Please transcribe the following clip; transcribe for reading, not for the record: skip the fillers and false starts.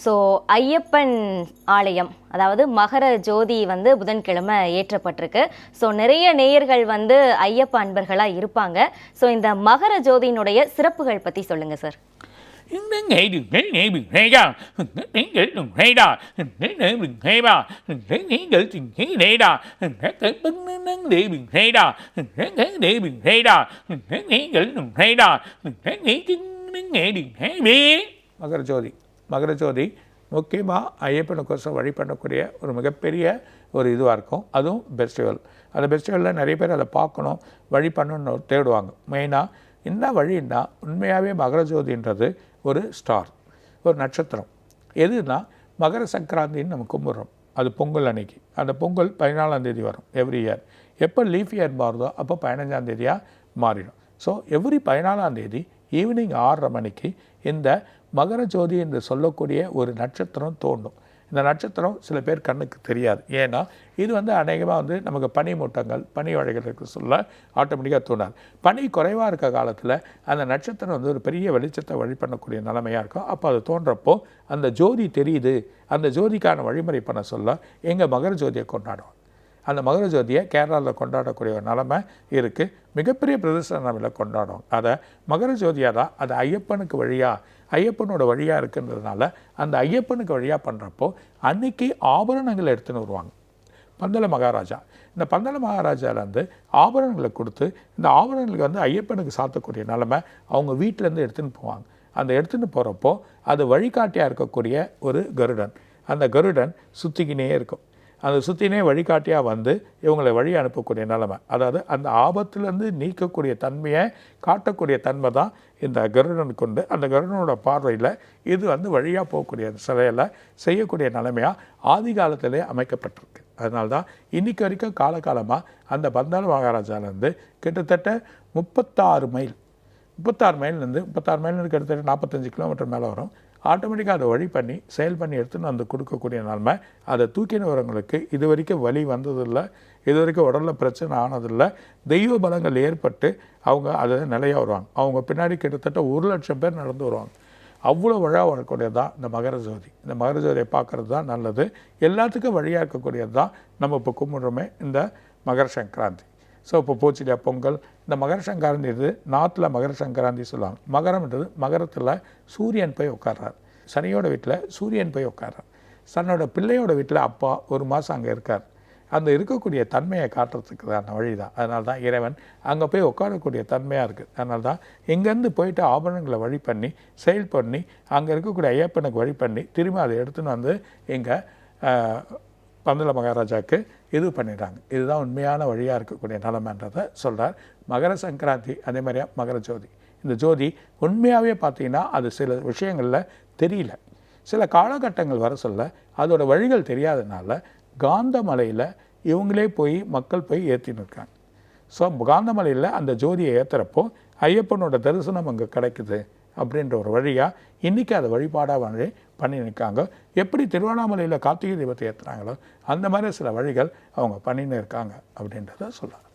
So Ayyappan ஆலயம் அதாவது மகர ஜோதி வந்து புதன்கிழமை ஏற்றப்பட்டிருக்கு. ஸோ நிறைய நேயர்கள் வந்து ஐயப்ப அன்பர்களாக இருப்பாங்க. ஸோ இந்த மகர ஜோதியினுடைய சிறப்புகள் பற்றி சொல்லுங்கள் சார். மகர ஜோதி முக்கியமாக ஐயப்பனுக்கோசம் வழிபடக்கூடிய ஒரு மிகப்பெரிய ஒரு இதுவாக இருக்கும். அதுவும் ஃபெஸ்டிவல். அந்த ஃபெஸ்டிவலில் நிறைய பேர் அதை பார்க்கணும், வழிபடணும்னு தேடுவாங்க. மெயினாக என்ன வழின்னா, உண்மையாகவே மகர ஜோதின்றது ஒரு ஸ்டார், ஒரு நட்சத்திரம். எதுனா மகர சங்கராந்தின்னு நம்ம கும்பிட்றோம். அது பொங்கல் அன்னைக்கு. அந்த பொங்கல் 14ஆம் தேதி வரும் எவ்ரி இயர். எப்போ லீஃப் இயர் மாறுதோ அப்போ 15ஆம் தேதியாக மாறிடும். ஸோ எவ்ரி 14ஆம் தேதி ஈவினிங் 6:30 மணிக்கு இந்த மகர ஜோதி என்று சொல்லக்கூடிய ஒரு நட்சத்திரம் தோன்றும். இந்த நட்சத்திரம் சில பேர் கண்ணுக்கு தெரியாது. ஏன்னா இது அநேகமாக நமக்கு பனி மூட்டங்கள், பனி வழிகளுக்கு சொல்ல ஆட்டோமேட்டிக்காக தோணாது. பனி குறைவாக இருக்க காலத்தில் அந்த நட்சத்திரம் ஒரு பெரிய வெளிச்சத்தை வழிபடக்கூடிய நிலைமையாக இருக்கும். அப்போ அது தோன்றப்போ அந்த ஜோதி தெரியுது, அந்த ஜோதிக்கான வழிமுறை பண்ண சொல்ல எங்கள் மகர ஜோதியை கொண்டாடுவோம். அந்த மகர ஜோதியை கேரளாவில் கொண்டாடக்கூடிய ஒரு நிலைமை இருக்குது. மிகப்பெரிய பிரதர்சனவில் கொண்டாடும். அதை மகர ஜோதியாக தான் அது ஐயப்பனுக்கு ஐயப்பனோட வழியாக இருக்குன்றதுனால அந்த ஐயப்பனுக்கு வழியாக பண்ணுறப்போ அன்றைக்கி ஆபரணங்களை எடுத்துன்னு வருவாங்க. பந்தல மகாராஜா, இந்த பந்தல மகாராஜாவிலேருந்து ஆபரணங்களை கொடுத்து இந்த ஆபரணங்களுக்கு ஐயப்பனுக்கு சாத்தக்கூடிய நிலைமை அவங்க வீட்டிலேருந்து எடுத்துன்னு போவாங்க. அந்த எடுத்துன்னு போகிறப்போ அது வழிகாட்டியாக இருக்கக்கூடிய ஒரு கருடன். அந்த கருடன் சுற்றிக்கினே இருக்கும். அந்த சுற்றினே வழிகாட்டியாக இவங்களை வழி அனுப்பக்கூடிய நிலைமை, அதாவது அந்த ஆபத்துலேருந்து நீக்கக்கூடிய தன்மையை காட்டக்கூடிய தன்மை தான் இந்த கருடன் கொண்டு, அந்த கருடனோட பார்வையில் இது வழியாக போகக்கூடிய சிலையில் செய்யக்கூடிய நிலைமையாக ஆதி காலத்திலே அமைக்கப்பட்டிருக்கு. அதனால தான் இன்றைக்கி வரைக்கும் காலகாலமாக அந்த பந்தல மகாராஜாவிலேருந்து கிட்டத்தட்ட 36 மைல்லேருந்து கிட்டத்தட்ட 45 கிலோமீட்டர் மேலே வரும். ஆட்டோமேட்டிக்காக அதை வழி பண்ணி செயல் பண்ணி எடுத்துன்னு கொடுக்கக்கூடிய நிலைமை. அதை தூக்கின வரவங்களுக்கு இது வரைக்கும் வலி வந்ததில்லை, இது வரைக்கும் உடலில் பிரச்சனை ஆனதில்லை. தெய்வ பலங்கள் ஏற்பட்டு அவங்க அதை நிலையாக வருவாங்க. அவங்க பின்னாடி கிட்டத்தட்ட 1,00,000 பேர் நடந்து வருவாங்க. அவ்வளோ வழியாக வரக்கூடியது தான் இந்த மகர ஜோதி. இந்த மகர ஜோதியை பார்க்குறது தான் நல்லது. எல்லாத்துக்கும் வழியாக இருக்கக்கூடியது தான் நம்ம இப்போ கும்பிட்றோமே இந்த மகர சங்கராந்தி. ஸோ இப்போ போச்சுலையா பொங்கல். இந்த மகர சங்கராந்தி இது நார்த்தில் மகர சங்கராந்தி சொல்லுவாங்க. மகரம்ன்றது மகரத்தில் சூரியன் போய் உட்கார்றார். சனியோட வீட்டில் சூரியன் போய் உட்கார்றார். தன்னோட பிள்ளையோட வீட்டில் அப்பா 1 மாதம் அங்கே இருக்கார். அந்த இருக்கக்கூடிய தன்மையை காட்டுறதுக்கு தான் வழி தான். அதனால தான் இறைவன் அங்கே போய் உட்காரக்கூடிய தன்மையாக இருக்குது. அதனால தான் இங்கேருந்து போயிட்டு ஆபரணங்களை வழி பண்ணி செயல் பண்ணி அங்கே இருக்கக்கூடிய ஐயப்பனுக்கு வழி பண்ணி திரும்ப அதை எடுத்துன்னு எங்கள் பந்தல மகாராஜாவுக்கு இது பண்ணிடுறாங்க. இதுதான் உண்மையான வழியாக இருக்கக்கூடிய நிலைமைன்றதை சொல்கிறார். மகர சங்கராந்தி அதே மாதிரியா மகர ஜோதி. இந்த ஜோதி உண்மையாகவே பார்த்தீங்கன்னா அது சில விஷயங்களில் தெரியல. சில காலகட்டங்கள் வர சொல்ல அதோட வழிகள் தெரியாதனால காந்தமலையில் இவங்களே போய் மக்கள் போய் ஏற்றின்னு இருக்காங்க. ஸோ காந்தமலையில் அந்த ஜோதியை ஏற்றுறப்போ ஐயப்பனோட தரிசனம் அங்கே கிடைக்குது அப்படின்ற ஒரு வழியாக இன்றைக்கி அதை வழிபாடாக பண்ணி நிற்காங்க. எப்படி திருவண்ணாமலையில் கார்த்திகை தீபத்தை ஏற்றுறாங்களோ அந்த மாதிரி சில வழிகள் அவங்க பண்ணின்னு இருக்காங்க அப்படின்றத சொல்லலாம்.